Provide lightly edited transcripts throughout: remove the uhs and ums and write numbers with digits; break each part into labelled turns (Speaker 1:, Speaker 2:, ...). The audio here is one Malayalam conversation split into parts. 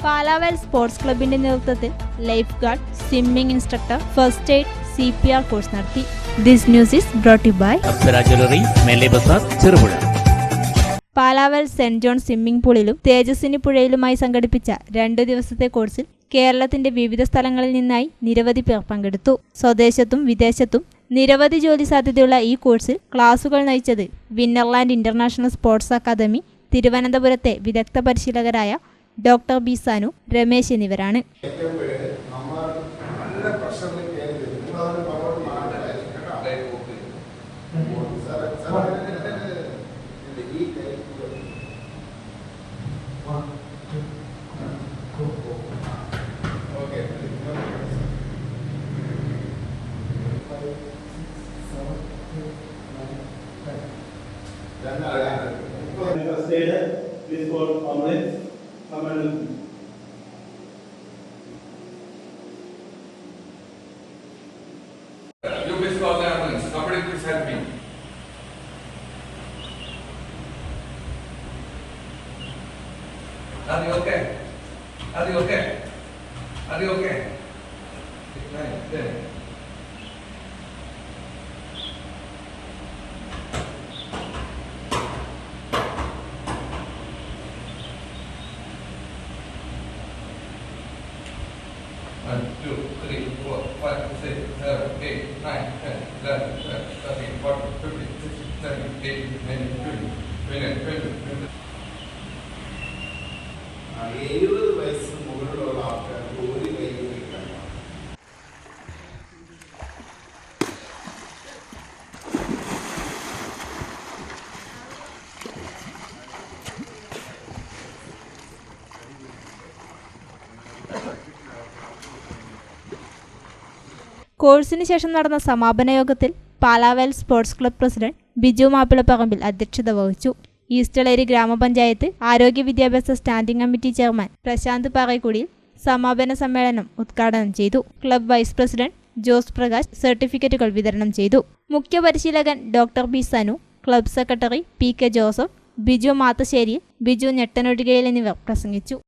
Speaker 1: പാലാവൽ സ്പോർട്സ് ക്ലബിന്റെ നേതൃത്വത്തിൽ life guard, swimming instructor, first aid, CPR course നടത്തി. This news is brought you by
Speaker 2: Apsara jewellery, Mele Bazar, Cherupuzha.
Speaker 1: Palaval saint John swimming പൂളിലും തേജസ്വിനി പുഴയിലുമായി സംഘടിപ്പിച്ച 2 ദിവസത്തെ കോഴ്സിൽ കേരളത്തിന്റെ വിവിധ സ്ഥലങ്ങളിൽ നിന്നായി നിരവധി പേർ പങ്കെടുത്തു. സ്വദേശത്തും വിദേശത്തും നിരവധി ജോലി സാധ്യതയുള്ള ഈ കോഴ്സിൽ ക്ലാസുകൾ നയിച്ചത് വിന്നർലാൻഡ് ഇന്റർനാഷണൽ സ്പോർട്സ് അക്കാദമി തിരുവനന്തപുരത്തെ വിദഗ്ധ പരിശീലകരായ ഡോക്ടർ ബി സാനു, രമേശ് എന്നിവരാണ്.
Speaker 3: You please call the ambulance. Somebody please help me. Are you okay? Are you okay? Are you okay? Right there. One, two, three, four, five, six, seven, 8, 9, 10, 11, 12, 13, 14, 15, 16, 17, 18, 19, 20, 21, 22,
Speaker 4: 70 വയസ്സിന് മുകളിലുള്ള ആൾക്കാർക്ക് ഒരു കൈ
Speaker 1: കോഴ്സിന് ശേഷം നടന്ന സമാപന യോഗത്തിൽ Palaval sports club president Biju Mappilapparambil അധ്യക്ഷത വഹിച്ചു. ഈസ്റ്റളേരി ഗ്രാമപഞ്ചായത്ത് ആരോഗ്യ വിദ്യാഭ്യാസ standing committee chairman Prashanth Parekudiyil സമാപന സമ്മേളനം ഉദ്ഘാടനം ചെയ്തു. Club vice president Jose Prakash സർട്ടിഫിക്കറ്റുകൾ വിതരണം ചെയ്തു. മുഖ്യ പരിശീലകൻ doctor B Sanu, club secretary PK Joseph, Biju Mathassery, Biju Njettanozhikayil എന്നിവർ പ്രസംഗിച്ചു.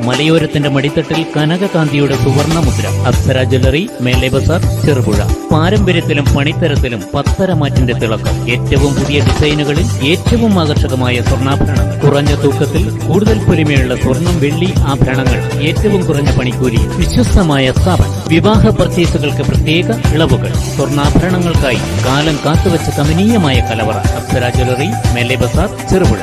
Speaker 2: മലയോരത്തിന്റെ മടിത്തട്ടിൽ കനകകാന്തിയുടെ സുവർണമുദ്ര. അപ്സര ജ്വല്ലറി, മേലെ ബസാർ, ചെറുപുഴ. പാരമ്പര്യത്തിലും പണിത്തരത്തിലും പത്തരമാറ്റിന്റെ തിളക്കം. ഏറ്റവും പുതിയ ഡിസൈനുകളിൽ ഏറ്റവും ആകർഷകമായ സ്വർണ്ണാഭരണങ്ങൾ. കുറഞ്ഞ തൂക്കത്തിൽ കൂടുതൽ പൊലിമയുള്ള സ്വർണം, വെള്ളി ആഭരണങ്ങൾ. ഏറ്റവും കുറഞ്ഞ പണിക്കൂലി. വിശ്വസ്തമായ സ്ഥാപനം. വിവാഹ പർച്ചേസുകൾക്ക് പ്രത്യേക ഇളവുകൾ. സ്വർണ്ണാഭരണങ്ങൾക്കായി കാലം കാത്തുവച്ച കമനീയമായ കലവറ. അപ്സര ജ്വല്ലറി, മേലെ ബസാർ, ചെറുപുഴ.